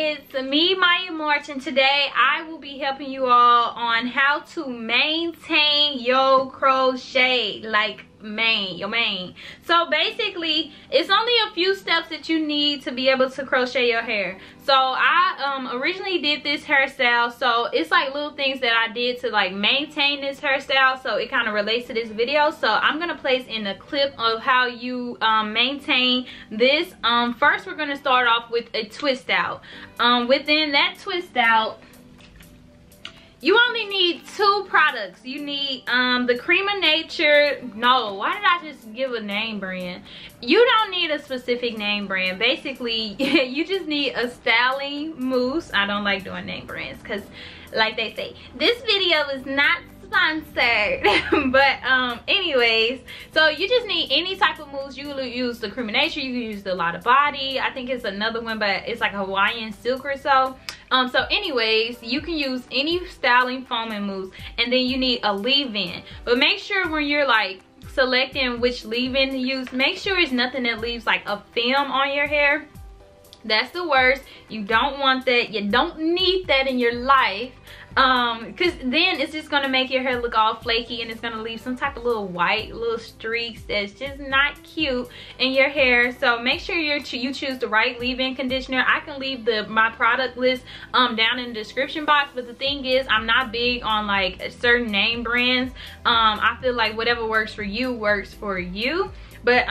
it's me, Maya March, and today I will be helping you all on how to maintain your crochet, like your mane. So basically, it's only a few steps that you need to be able to crochet your hair. So I originally did this hairstyle, so it's like little things that I did to like maintain this hairstyle, so it kind of relates to this video. So I'm gonna place in a clip of how you maintain this. First we're gonna start off with a twist out. Within that twist out, you only need 2 products. You need the Creme of Nature. No, why did I just give a name brand? You don't need a specific name brand. Basically, you just need a styling mousse. I don't like doing name brands because, like they say, this video is not sponsored. But anyways, so you just need any type of mousse. You can use the Creme of Nature. You can use the Lot of Body. I think it's another one, but it's like a Hawaiian silk or so. So anyways, you can use any styling foam and mousse, and then you need a leave-in. But make sure when you're like selecting which leave-in to use, make sure it's nothing that leaves like a film on your hair. That's the worst. You don't want that. You don't need that in your life, because then it's just gonna make your hair look all flaky, and it's gonna leave some type of little white little streaks that's just not cute in your hair. So make sure you choose the right leave-in conditioner. I can leave my product list down in the description box, but the thing is, I'm not big on like certain name brands. I feel like whatever works for you works for you. But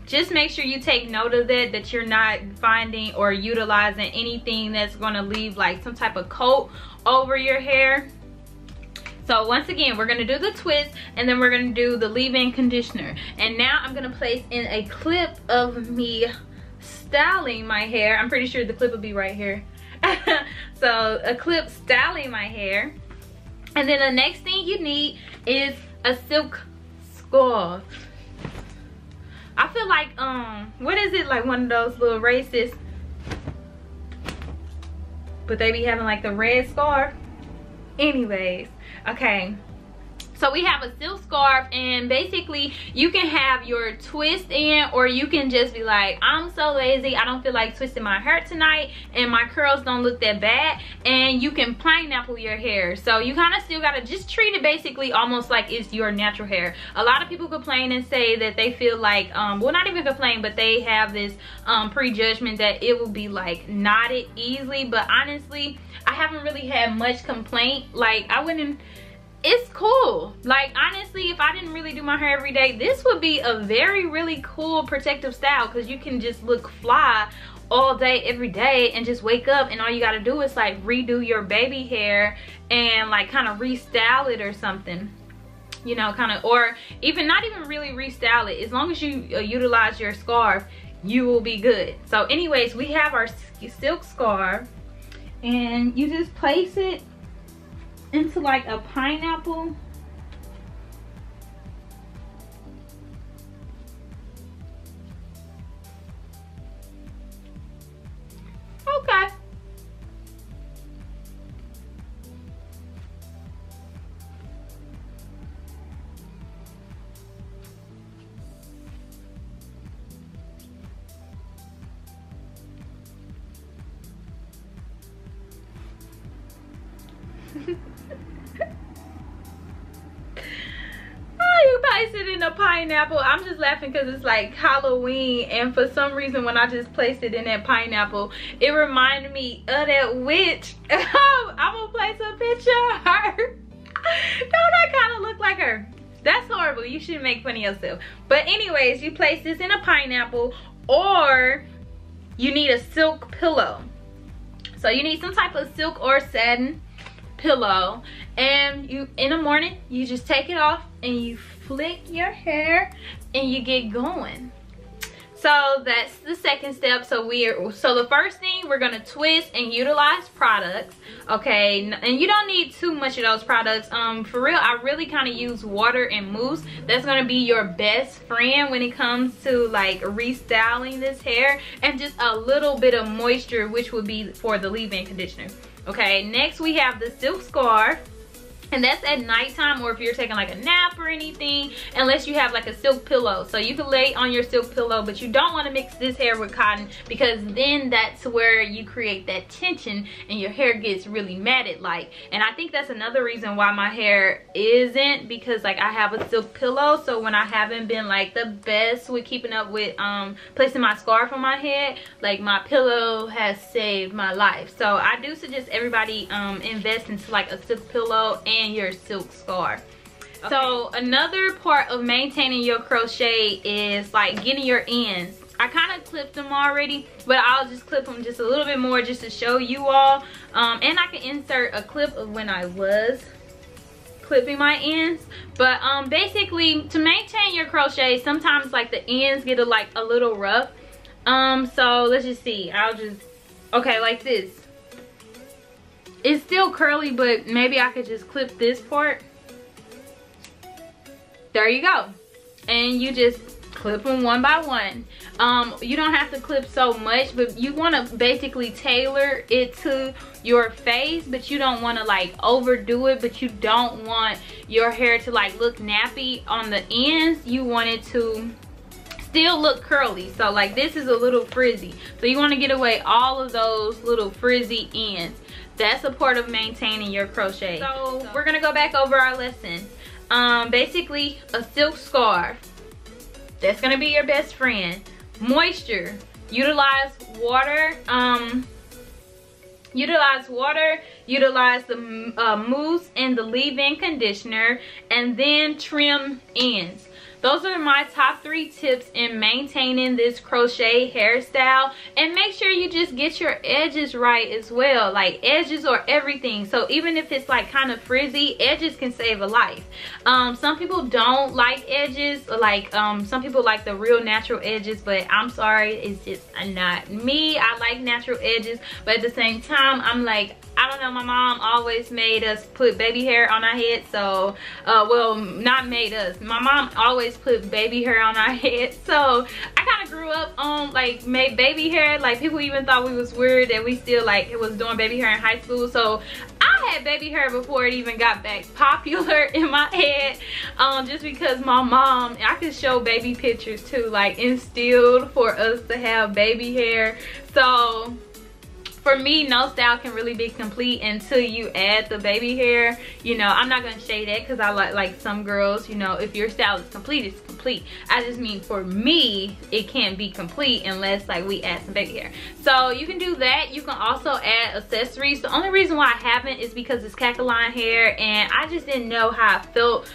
just make sure you take note of that you're not finding or utilizing anything that's going to leave like some type of coat over your hair. So once again, we're going to do the twist, and then we're going to do the leave-in conditioner. And now I'm going to place in a clip of me styling my hair. I'm pretty sure the clip will be right here. So a clip styling my hair. And then the next thing you need is a silk scarf. I feel like, what is it, like one of those little racists, but they be having like the red scarf. Anyways, okay. So we have a silk scarf, and basically you can have your twist in, or you can just be like, I'm so lazy, I don't feel like twisting my hair tonight, and my curls don't look that bad, and you can pineapple your hair. So you kind of still got to just treat it basically almost like it's your natural hair. A lot of people complain and say that they feel like, well, not even complain, but they have this prejudgment that it will be like knotted easily. But honestly, I haven't really had much complaint. Like, I wouldn't, it's cool. Like, honestly, if I didn't really do my hair every day, this would be a really cool protective style, because you can just look fly all day every day and just wake up, and all you got to do is like redo your baby hair and like kind of restyle it or something, you know, kind of, or even not even really restyle it. As long as you utilize your scarf, you will be good. So anyways, we have our silk scarf, and you just place it into like a pineapple. Okay. It in a pineapple. I'm just laughing because it's like Halloween, and for some reason when I just placed it in that pineapple, it reminded me of that witch. I'm gonna place a picture of her. Don't I kind of look like her? That's horrible. You shouldn't make fun of yourself. But anyways, you place this in a pineapple, or you need a silk pillow. So you need some type of silk or satin pillow, and you, in the morning, you just take it off and you flick your hair and you get going. So that's the second step. So the first thing, we're gonna twist and utilize products, okay? And you don't need too much of those products. For real, I really kind of use water and mousse. That's gonna be your best friend when it comes to like restyling this hair, and just a little bit of moisture, which would be for the leave-in conditioner. Okay, next we have the silk scarf. And that's at nighttime, or if you're taking like a nap or anything, unless you have like a silk pillow. So you can lay on your silk pillow, but you don't want to mix this hair with cotton, because then that's where you create that tension and your hair gets really matted like. And I think that's another reason why my hair isn't, because like I have a silk pillow. So when I haven't been like the best with keeping up with placing my scarf on my head, like my pillow has saved my life. So I do suggest everybody invest into like a silk pillow and your silk scarf. Okay. So another part of maintaining your crochet is like getting your ends. I kind of clipped them already, but I'll just clip them just a little bit more just to show you all. And I can insert a clip of when I was clipping my ends. But basically, to maintain your crochet, sometimes like the ends get like a little rough. So let's just see. I'll just, okay, like this. It's still curly, but maybe I could just clip this part. There you go. And you just clip them one by one. You don't have to clip so much, but you want to basically tailor it to your face, but you don't want to like overdo it, but you don't want your hair to like look nappy on the ends. You want it to still look curly. So like this is a little frizzy, so you want to get away all of those little frizzy ends. That's a part of maintaining your crochet. So we're gonna go back over our lesson. Basically, a silk scarf, that's gonna be your best friend. Moisture, utilize water, utilize the mousse and the leave-in conditioner, and then trim ends. Those are my top 3 tips in maintaining this crochet hairstyle. And make sure you just get your edges right as well. Like, edges are everything. So even if it's like kind of frizzy, edges can save a life. Some people don't like edges. Like some people like the real natural edges, but I'm sorry, it's just not me. I like natural edges, but at the same time, I'm like, I don't know, my mom always made us put baby hair on our head. So well, not made us, my mom always put baby hair on our head. So I kind of grew up on like made baby hair. Like people even thought we was weird that we still like it was doing baby hair in high school. So I had baby hair before it even got back popular in my head, just because my mom, I could show baby pictures too, like instilled for us to have baby hair. So for me, no style can really be complete until you add the baby hair. You know, I'm not gonna shade that because I like some girls, you know, if your style is complete, it's complete. I just mean for me, it can't be complete unless like we add some baby hair. So you can do that. You can also add accessories. The only reason why I haven't is because it's Cacaline hair, and I just didn't know how I felt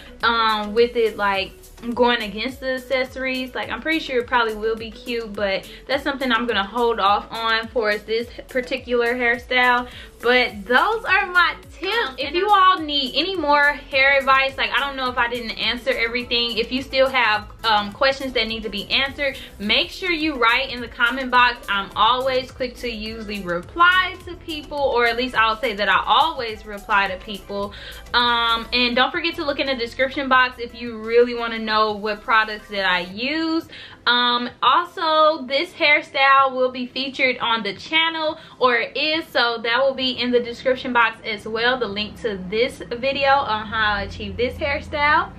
with it, like going against the accessories. Like I'm pretty sure it probably will be cute, but that's something I'm gonna hold off on for this particular hairstyle. But those are my tips. If you all need any more hair advice, like I don't know if I didn't answer everything, if you still have questions that need to be answered, make sure you write in the comment box. I'm always quick to usually reply to people, or at least I'll say that I always reply to people. And don't forget to look in the description box if you really want to know what products that I use. Also, this hairstyle will be featured on the channel, or it is, so that will be in the description box as well, the link to this video on how I achieve this hairstyle.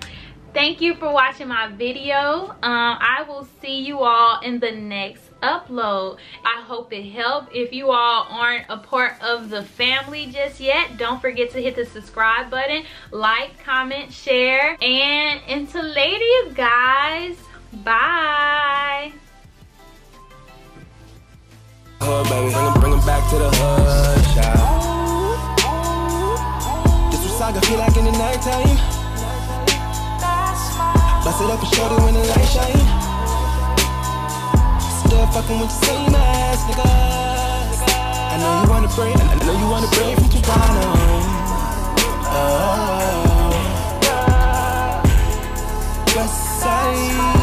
Thank you for watching my video. I will see you all in the next upload. I hope it helped. If you all aren't a part of the family just yet, don't forget to hit the subscribe button, like, comment, share, and until later, guys. Bye. Hood, baby, bring 'em back to the hood, child. This what saga feel like in the nighttime. Bust it up and show it when the light shine. Still fucking with the same ass nigga. I know you wanna break, I know you wanna break from Toronto. West side.